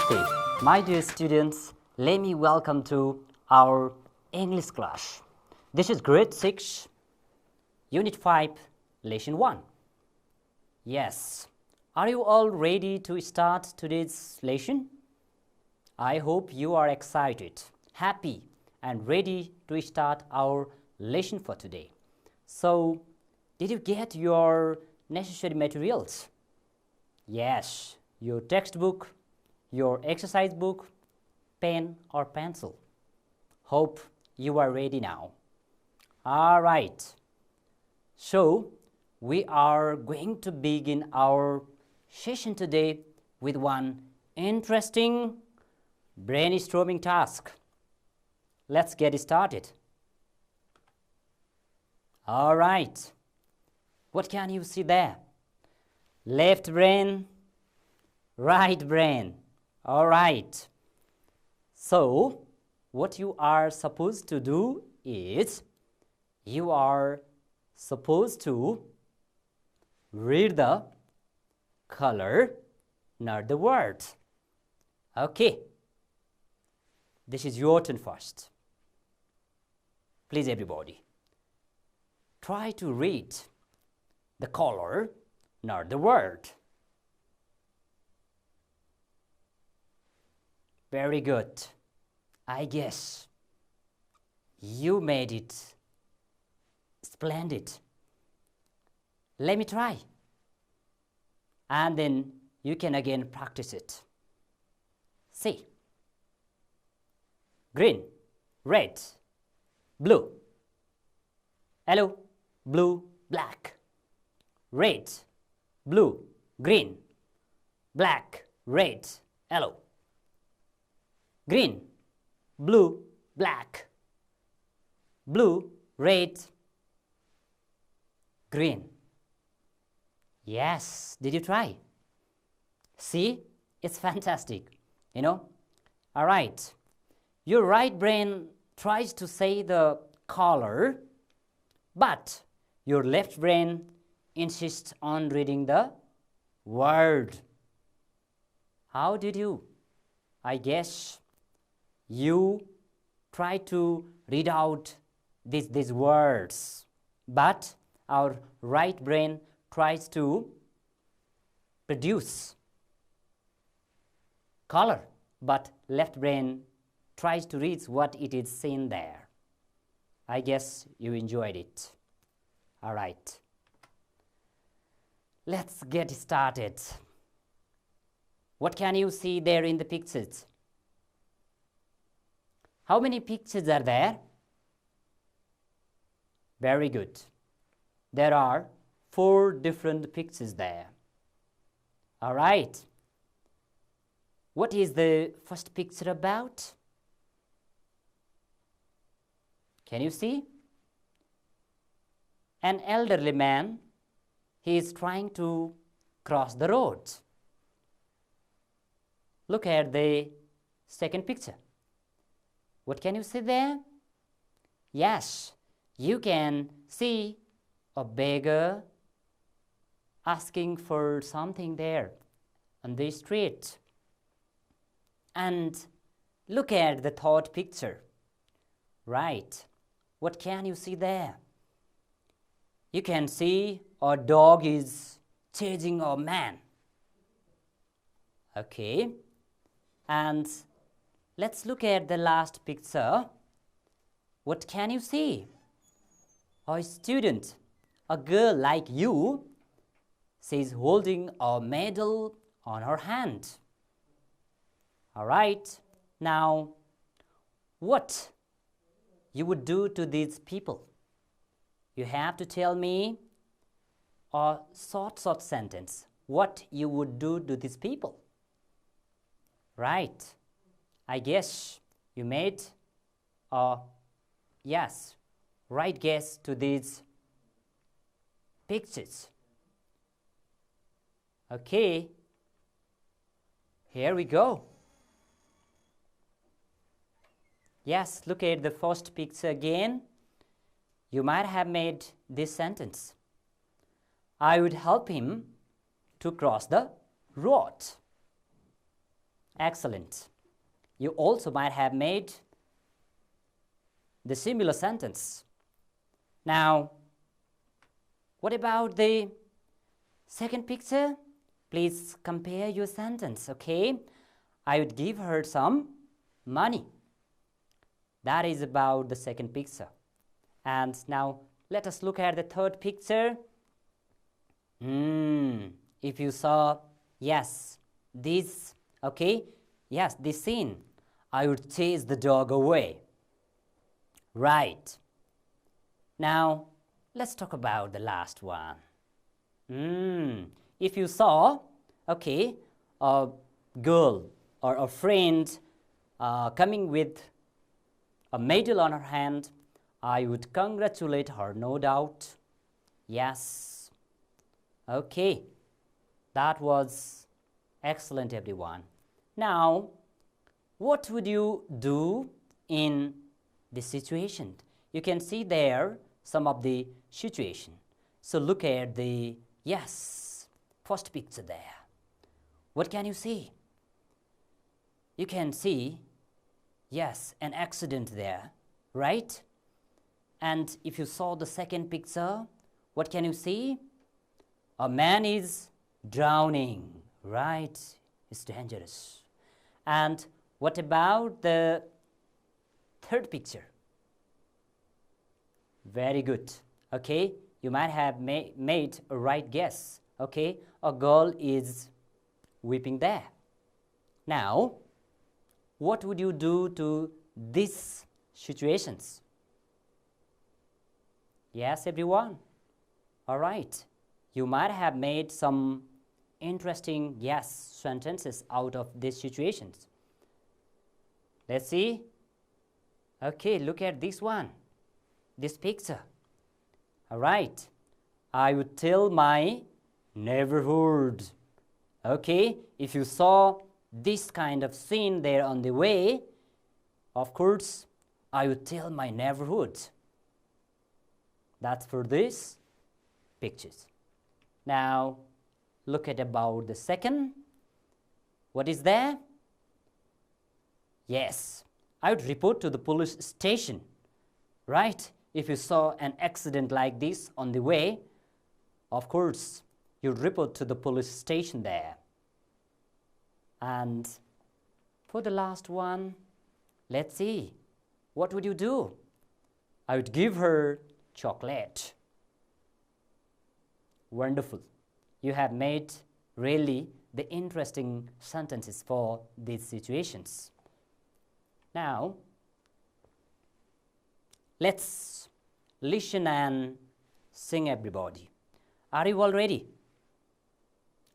Namaste, my dear students. Let me welcome to our English class. This is grade 6, unit 5, lesson 1. Yes, are you all ready to start today's lesson? I hope you are excited, happy and ready to start our lesson for today. So, did you get your necessary materials? Yes, your textbook, your exercise book, pen or pencil. Hope you are ready now. All right. So, we are going to begin our session today with one interesting brainstorming task. Let's get started. All right. What can you see there? Left brain, right brain. All right. So, what you are supposed to do is you are supposed to read the color, not the word. Okay. This is your turn first. Please, everybody, try to read the color, not the word. Very good. I guess you made it splendid. Let me try. And then you can again practice it. See. Green, red, blue, yellow, blue, black, red, blue, green, black, red, yellow. Green, blue, black, blue, red, green. Yes, did you try? See, it's fantastic, you know. All right, your right brain tries to say the color, but your left brain insists on reading the word. How did you? I guess you try to read out these words, but our right brain tries to produce color, but left brain tries to read what it is seen there. I guess you enjoyed it. All right. Let's get started. What can you see there in the pictures? How many pictures are there? Very good. There are 4 different pictures there. All right. What is the first picture about? Can you see? An elderly man, he is trying to cross the road. Look at the second picture. What can you see there? Yes, you can see a beggar asking for something there on the street. And look at the third picture. Right. What can you see there? You can see a dog is chasing a man. Okay. And let's look at the last picture. What can you see? A student, a girl like you, she's holding a medal on her hand. All right. Now, what you would do to these people? You have to tell me a short sentence. What you would do to these people? Right. I guess you made a right guess to these pictures. Okay. Here we go. Yes, look at the first picture again. You might have made this sentence. I would help him to cross the road. Excellent. You also might have made the similar sentence. Now, what about the second picture? Please compare your sentence, okay? I would give her some money. That is about the second picture. And now let us look at the third picture. If you saw, yes, this, okay, yes, this scene, I would chase the dog away. Right. Now, let's talk about the last one. If you saw, okay, a girl or a friend coming with a medal on her hand, I would congratulate her, no doubt. Yes. Okay. That was excellent, everyone. Now, what would you do in this situation? You can see there some of the situation. So look at the, yes, first picture there. What can you see? You can see, yes, an accident there, right? And if you saw the second picture, what can you see? A man is drowning, right? It's dangerous. And what about the third picture? Very good. Okay, you might have made a right guess. Okay, a girl is weeping there. Now, what would you do to these situations? Yes, everyone. All right. You might have made some interesting yes sentences out of these situations. Let's see. Okay, look at this one, this picture. All right. I would tell my neighborhood. Okay, if you saw this kind of scene there on the way, of course, I would tell my neighborhood. That's for these pictures. Now, look at about the second. What is there? Yes, I would report to the police station, right? If you saw an accident like this on the way, of course, you'd report to the police station there. And for the last one, let's see. What would you do? I would give her chocolate. Wonderful. You have made really the interesting sentences for these situations. Now, let's listen and sing, everybody. Are you all ready?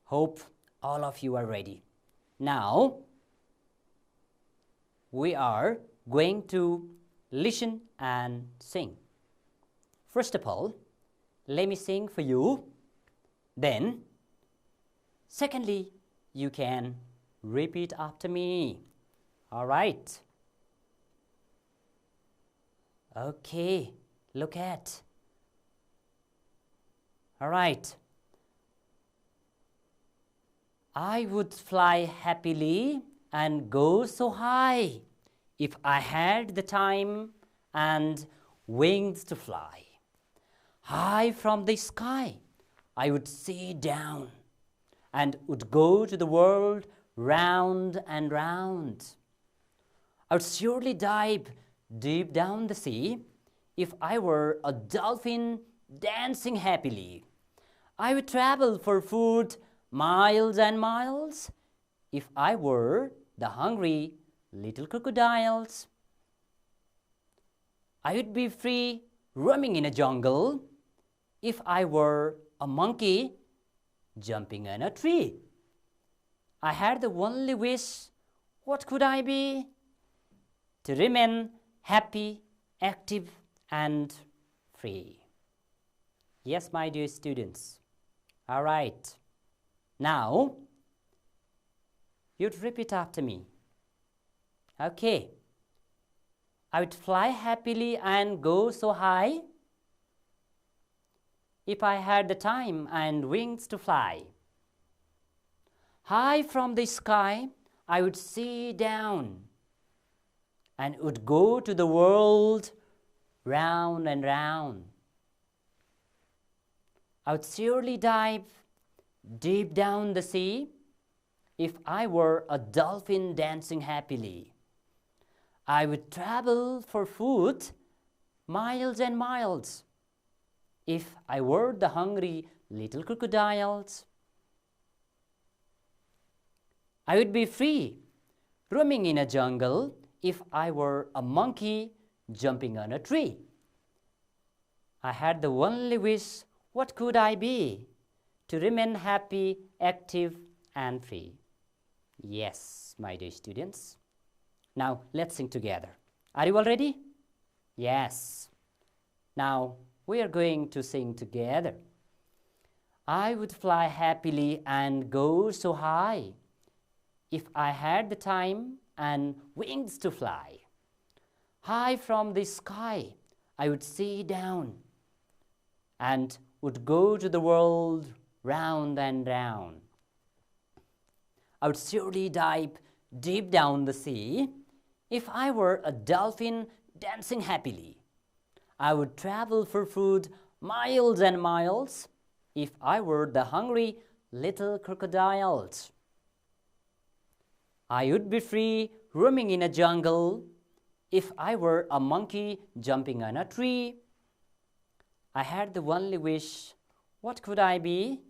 Hope all of you are ready. Now, we are going to listen and sing. First of all, let me sing for you. Then, secondly, you can repeat after me. All right. Okay, look at. All right. I would fly happily and go so high if I had the time and wings to fly. High from the sky, I would see down and would go to the world round and round. I would surely dive deep down the sea if I were a dolphin dancing happily. I would travel for food miles and miles if I were the hungry little crocodiles. I would be free roaming in a jungle if I were a monkey jumping on a tree. I had the only wish, what could I be? To remain happy, active, and free. Yes, my dear students. All right. Now, you'd repeat after me. Okay. I would fly happily and go so high if I had the time and wings to fly. High from the sky, I would see down and would go to the world round and round. I would surely dive deep down the sea if I were a dolphin dancing happily. I would travel for food miles and miles if I were the hungry little crocodiles. I would be free roaming in a jungle if I were a monkey jumping on a tree. I had the only wish, what could I be? To remain happy, active, and free. Yes, my dear students. Now, let's sing together. Are you all ready? Yes. Now, we are going to sing together. I would fly happily and go so high if I had the time and wings to fly. High from the sky, I would see down and would go to the world round and round. I would surely dive deep down the sea if I were a dolphin dancing happily. I would travel for food miles and miles if I were the hungry little crocodiles. I would be free roaming in a jungle if I were a monkey jumping on a tree. I had the only wish, what could I be?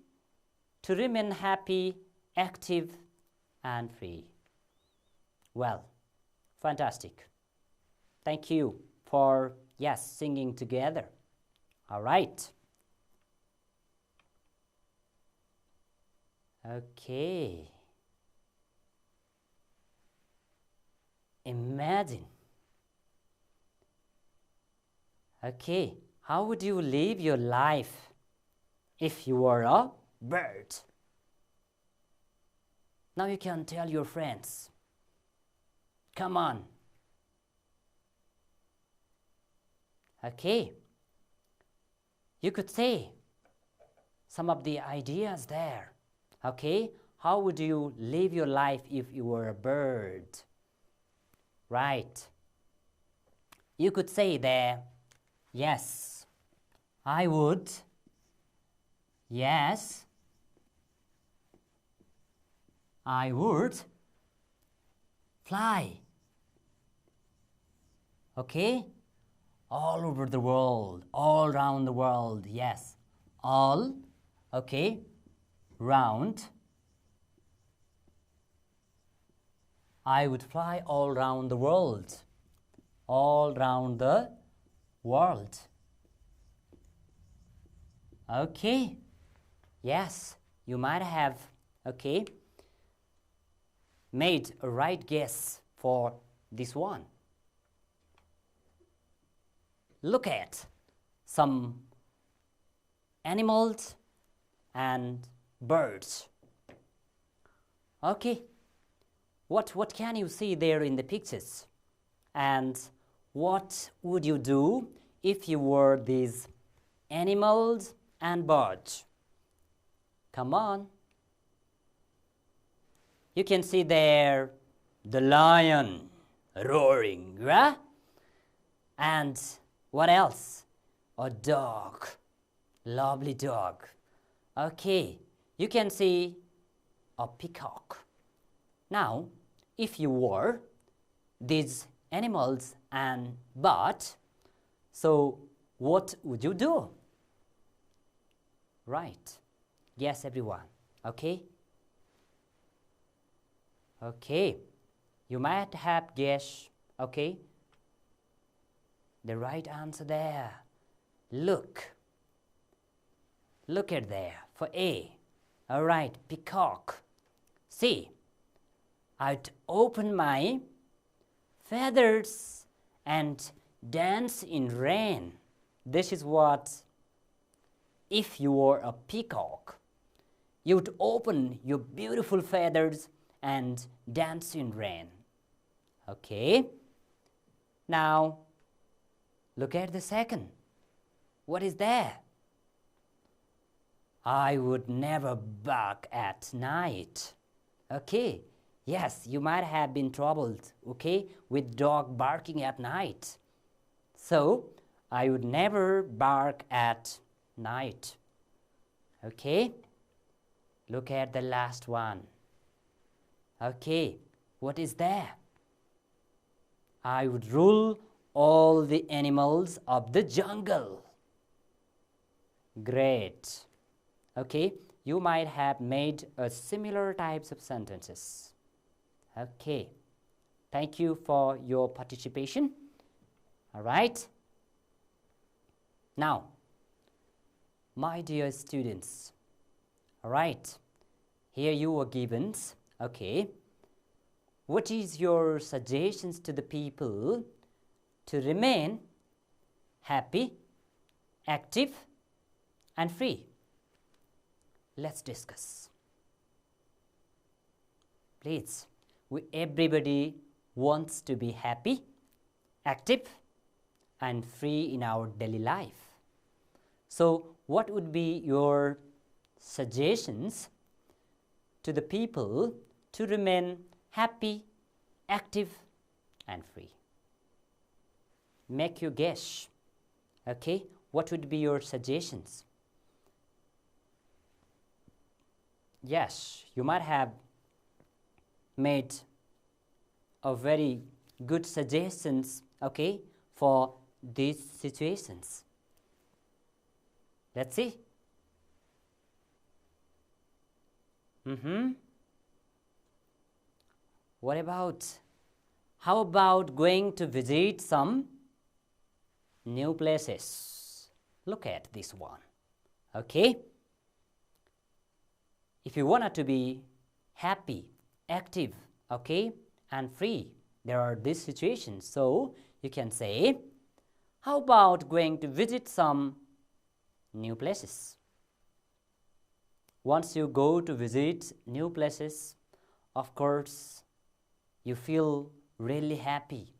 To remain happy, active, and free. Well, fantastic. Thank you for, singing together. All right. Okay. Imagine. Okay, how would you live your life if you were a bird? Now you can tell your friends. Come on. Okay. You could say some of the ideas there. Okay, how would you live your life if you were a bird? Right. You could say there, yes, I would. Yes, I would fly. Okay? All over the world, all around the world, yes. All, okay, round. I would fly all around the world. All around the world. Okay. Yes, you might have, okay, made a right guess for this one. Look at some animals and birds. Okay, what can you see there in the pictures? And what would you do if you were these animals and birds? Come on. You can see there the lion roaring, right? And what else? A dog, lovely dog. Okay, you can see a peacock. Now, if you were these animals and birds, so what would you do? Right. Yes, everyone. Okay? Okay. You might have guessed, okay, the right answer there. Look. Look at there for A. All right, peacock. C. I'd open my feathers and dance in rain. This is what, if you were a peacock, you would open your beautiful feathers and dance in rain. Okay? Now, look at the second. What is there? I would never bark at night. Okay, Yes, you might have been troubled, okay, with dog barking at night. So, I would never bark at night. Okay? Look at the last one. Okay, what is there? I would rule all the animals of the jungle. Great. Okay, you might have made a similar types of sentences. Okay, thank you for your participation. All right. Now, my dear students, all right, here you are given, okay, what is your suggestions to the people to remain happy, active, and free? Let's discuss. Please, everybody wants to be happy, active, and free in our daily life. So, what would be your suggestions to the people to remain happy, active, and free? Make your guess. Okay, what would be your suggestions? Yes, you might have made a very good suggestions, okay, for these situations. Let's see. What about, how about going to visit some new places? Look at this one, okay? If you want to be happy, active, okay, and free, there are these situations. So, you can say, how about going to visit some new places? Once you go to visit new places, of course, you feel really happy.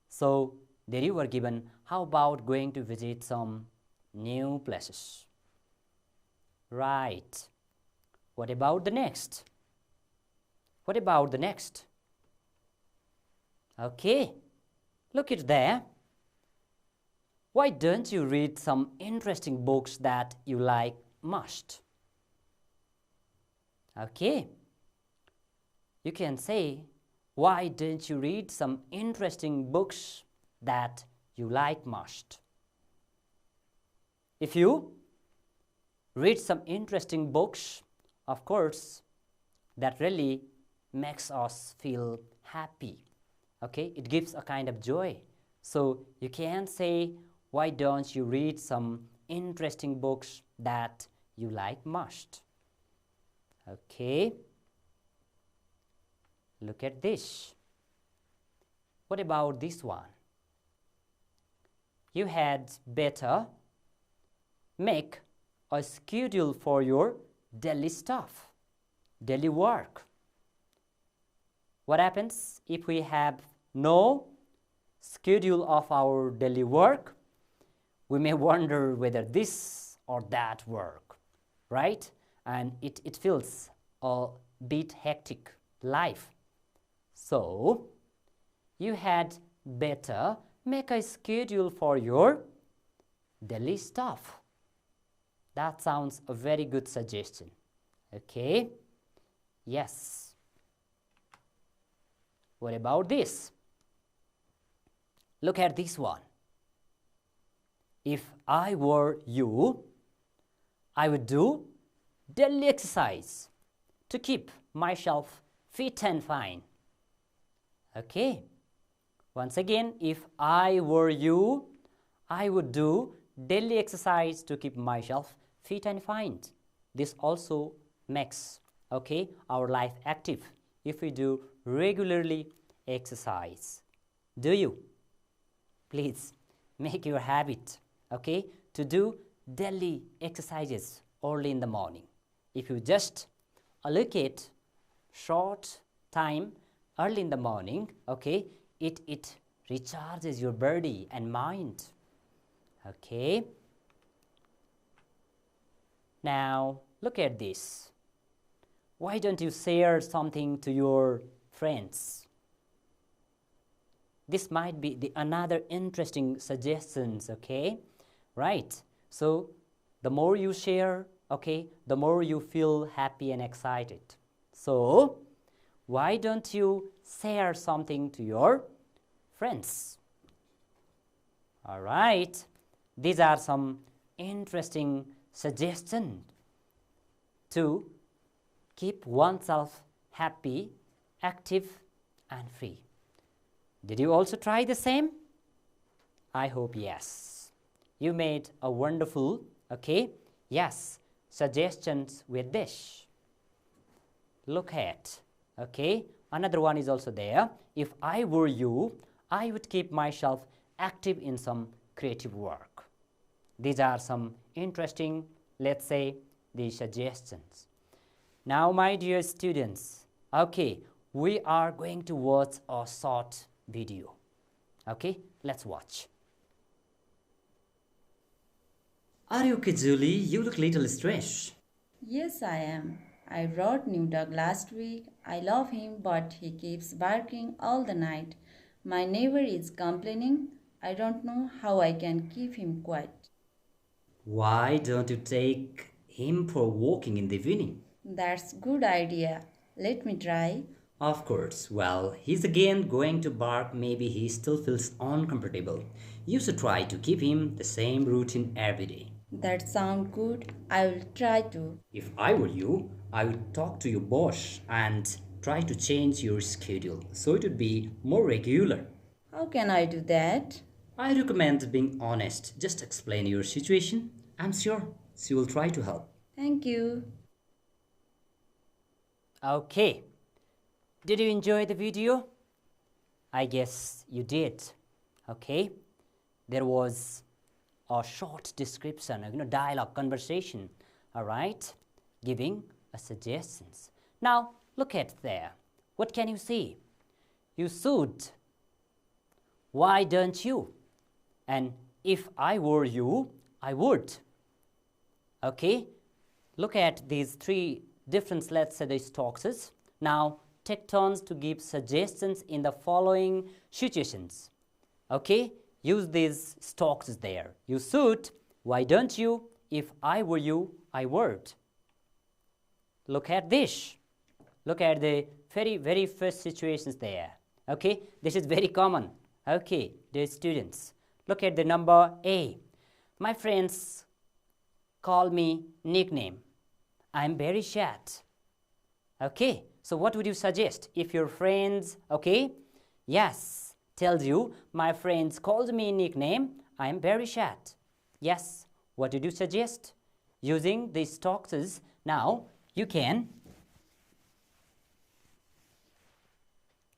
So, there you were given, how about going to visit some new places? Right. What about the next? What about the next? Okay, look at there. Why don't you read some interesting books that you like most? Okay, you can say, why don't you read some interesting books that you like most? If you read some interesting books, of course, that really makes us feel happy. Okay, it gives a kind of joy. So you can say, why don't you read some interesting books that you like most? Okay, look at this. What about this one? You had better make a schedule for your daily stuff, daily work. What happens if we have no schedule of our daily work? We may wonder whether this or that work, right? And it feels a bit hectic life. So, you had better make a schedule for your daily stuff. That sounds a very good suggestion. Okay? Yes. What about this? Look at this one. If I were you, I would do daily exercise to keep myself fit and fine. Okay. Once again, if I were you, I would do daily exercise to keep myself fit and fine. This also makes, okay, our life active if we do regularly exercise. Do you? Please make your habit, okay, to do daily exercises early in the morning. If you just allocate short time early in the morning, okay, it recharges your body and mind. Okay. Now look at this. why don't you share something to your friends? This might be the another interesting suggestions, okay? Right. So the more you share, okay, the more you feel happy and excited. So why don't you share something to your friends? All right. These are some interesting suggestions to keep oneself happy, active, and free. Did you also try the same? I hope yes. You made a wonderful, okay, yes, suggestions with this. Look at, okay, another one is also there. If I were you, I would keep myself active in some creative work. These are some interesting, let's say, the suggestions. Now, my dear students, okay, we are going to watch a short video. Okay, let's watch. Are you okay, Julie? You look a little stressed. Yes, I am. I brought new dog last week. I love him, but he keeps barking all the night. My neighbor is complaining. I don't know how I can keep him quiet. Why don't you take him for walking in the evening? That's good idea. Let me try. Of course. Well, he's again going to bark. Maybe he still feels uncomfortable. You should try to keep him the same routine every day. That sounds good. I will try to. If I were you, I would talk to your boss and try to change your schedule so it would be more regular. How can I do that? I recommend being honest. Just explain your situation. I'm sure she will try to help. Thank you. Okay. Did you enjoy the video? I guess you did. Okay. There was a short description, dialogue, conversation, all right, giving a suggestions. Now, look at there. What can you see? You should. Why don't you? And if I were you, I would. Okay, look at these three different, let's say, these talks. Now, take turns to give suggestions in the following situations. Okay, use these stocks there. You should. Why don't you? If I were you, I would. Look at this. Look at the very first situations there. Okay, this is very common. Okay, dear students, look at the number A. My friends call me nickname. I'm very shy. Okay, so what would you suggest if your friends, okay, yes, tells you, my friends called me nickname, I'm very shy. Yes, what did you suggest? Using these stocks, now you can,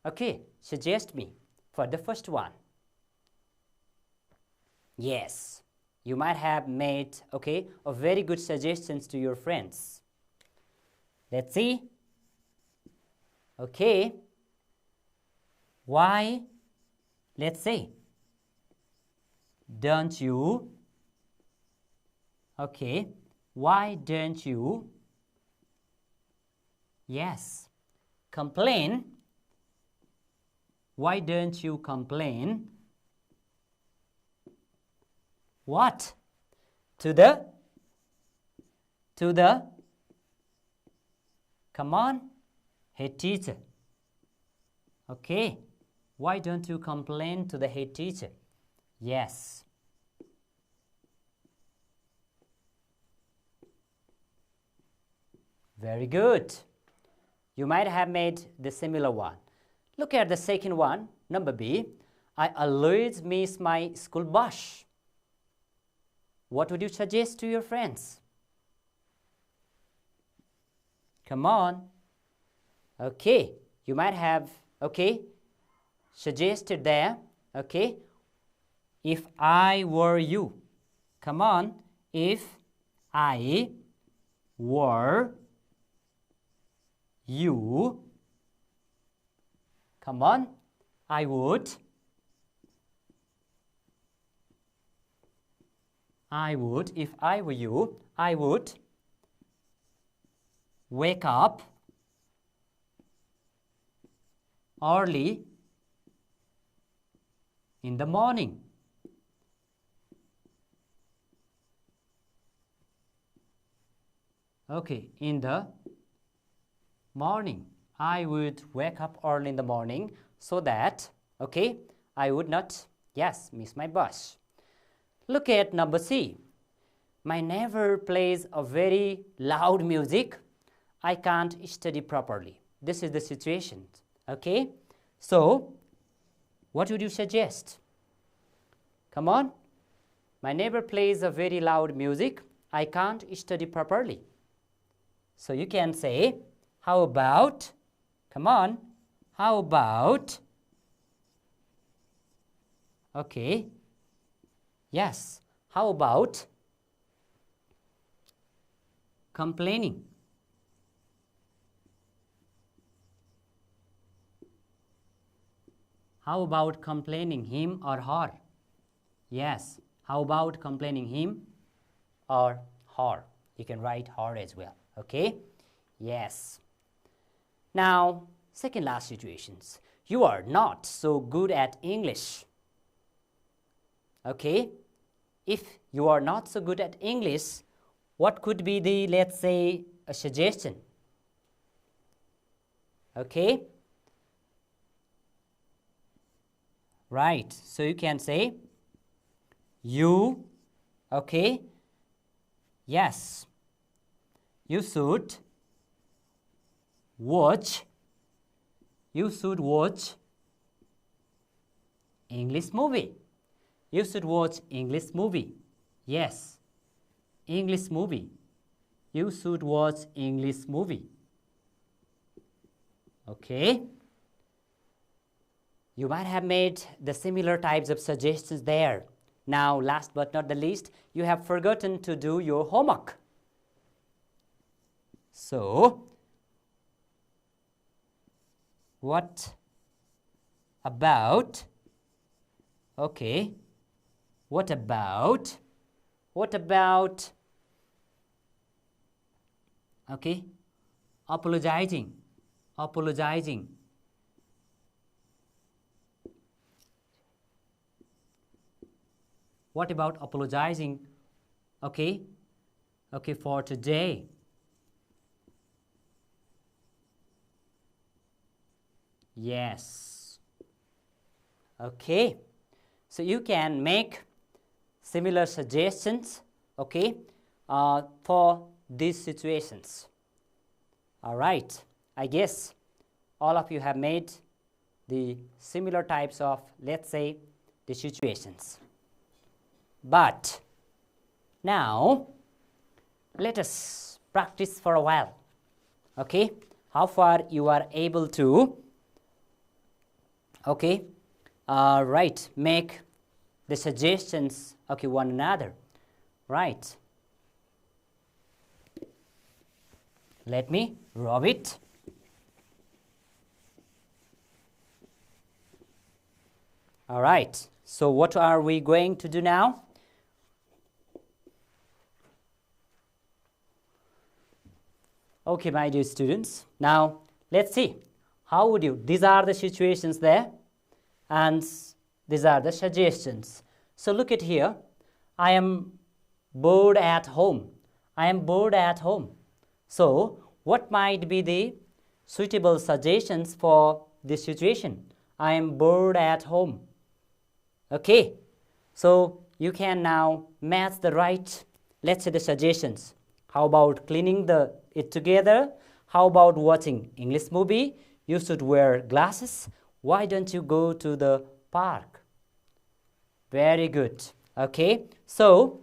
okay, suggest me for the first one. Yes, you might have made, okay, a very good suggestions to your friends. Let's see. Okay. Why, let's say, don't you, okay, why don't you, yes, complain, why don't you complain, what, to the, come on, head teacher. Okay, why don't you complain to the head teacher? Yes. Very good. You might have made the similar one. Look at the second one, number B. I always miss my school bus. What would you suggest to your friends? Come on. Okay, you might have, okay, suggested there, okay, if I were you. Come on, if I were you. Come on, I would. If I were you, I would wake up early in the morning. Okay, in the morning. I would wake up early in the morning so that, okay, I would not, yes, miss my bus. Look at number C. My neighbor plays a very loud music. I can't study properly. This is the situation, okay? So, what would you suggest? Come on. My neighbor plays a very loud music. I can't study properly. So you can say, how about, come on, how about, okay, yes, how about complaining? How about complaining him or her? Yes, how about complaining him or her? You can write her as well, okay? Yes. Now, second last situations. You are not so good at English. Okay? If you are not so good at English, what could be the, let's say, a suggestion? Okay? Right. So you can say, you, okay? Yes. You should watch English movie. You should watch English movie. Yes, English movie. You should watch English movie. Okay. You might have made the similar types of suggestions there. Now, last but not the least, you have forgotten to do your homework. So, what about, okay, what about, okay, apologizing. What about apologizing, okay, for today? Yes. Okay. So you can make similar suggestions, okay, for these situations. All right. I guess all of you have made the similar types of, let's say, the situations. But now, let us practice for a while. Okay. How far you are able to, okay, right, make the suggestions, okay, one another, right. Let me rub it. All right, so what are we going to do now? Okay, my dear students, now let's see. How would you, these are the situations there, and these are the suggestions. So look at here, I am bored at home. I am bored at home. So what might be the suitable suggestions for this situation? I am bored at home. Okay, so you can now match the right, let's say, the suggestions. How about cleaning it together? How about watching English movie? You should wear glasses. Why don't you go to the park? Very good. Okay, so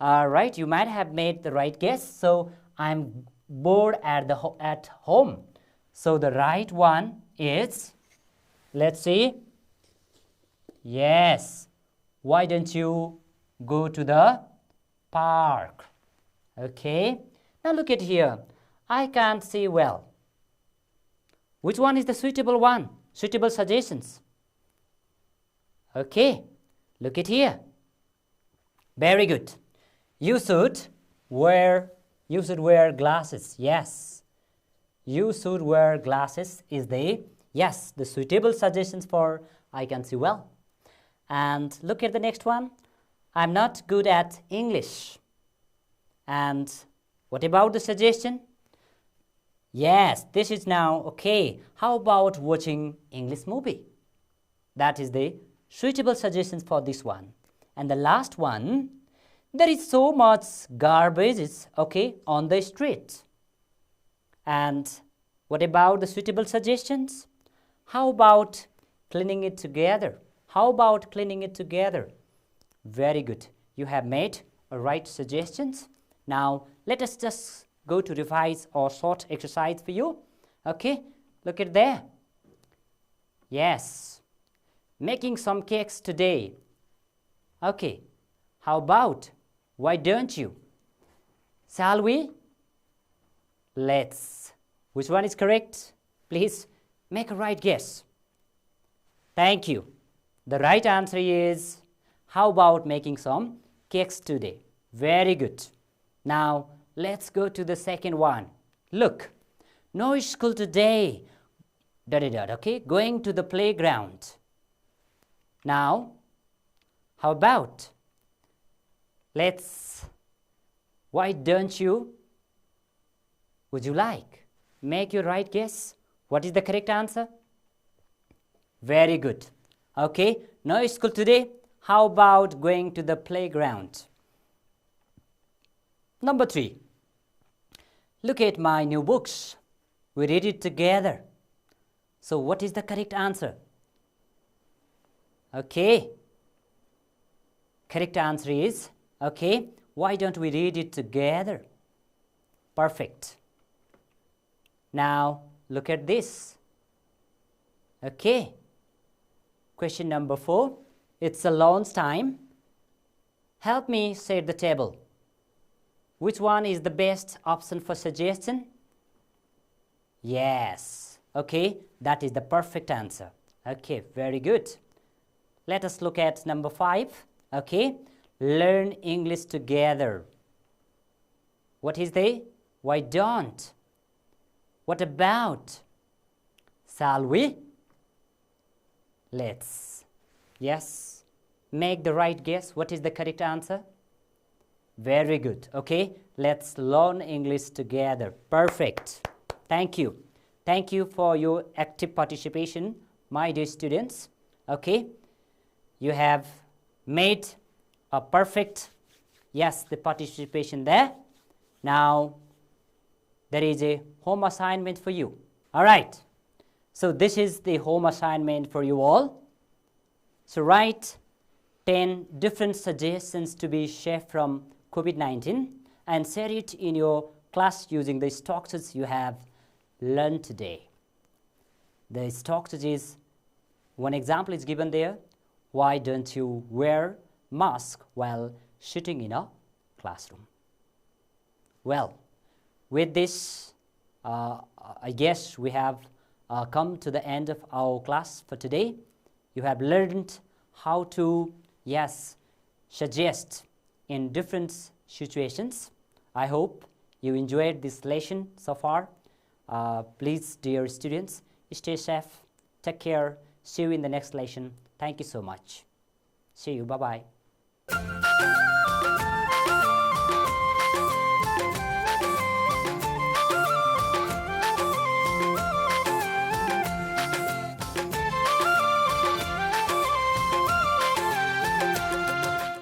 right, you might have made the right guess. So I'm bored at home. So the right one is, let's see. Yes. Why don't you go to the park? Okay. Now look at here. I can't see well. Which one is the suitable one? Suitable suggestions. Okay. Look at here. Very good. You should wear glasses. Yes. You should wear glasses is the Yes, the suitable suggestions for I can see well. And look at the next one. I'm not good at English. And what about the suggestion? Yes, this is now okay. How about watching English movie? That is the suitable suggestions for this one. And the last one, there is so much garbage, okay, on the street. And what about the suitable suggestions? How about cleaning it together? How about cleaning it together? Very good. You have made a right suggestions. Now, let us just go to revise or short exercise for you. Okay, look at there. Yes, making some cakes today. Okay, how about, why don't you? Shall we? Let's. Which one is correct? Please make a right guess. Thank you. The right answer is, how about making some cakes today? Very good. Now, let's go to the second one. Look, no school today. Okay, going to the playground. Now, how about, why don't you? Would you like? Make your right guess. What is the correct answer? Very good. Okay, no school today. How about going to the playground? Number 3. Look at my new books. We read it together. So what is the correct answer? Okay. Correct answer is, okay, why don't we read it together? Perfect. Now, look at this. Okay. Question number 4. It's a lunch time. Help me set the table. Which one is the best option for suggestion? Yes. Okay, that is the perfect answer. Okay, very good. Let us look at number 5. Okay, learn English together. What is the? Why don't? What about? Shall we? Let's. Yes. Make the right guess. What is the correct answer? Very good. Okay, let's learn English together. Perfect. Thank you. Thank you for your active participation, my dear students. Okay, you have made a perfect, yes, the participation there. Now, there is a home assignment for you. All right. So this is the home assignment for you all. So write 10 different suggestions to be safe from COVID-19 and share it in your class using the structures you have learned today. The structures is, one example is given there. Why don't you wear mask while sitting in a classroom? Well, with this, I guess we have come to the end of our class for today. You have learned how to, yes, suggest in different situations. I hope you enjoyed this lesson so far. Please, dear students, stay safe, take care, see you in the next lesson. Thank you so much. See you, bye-bye.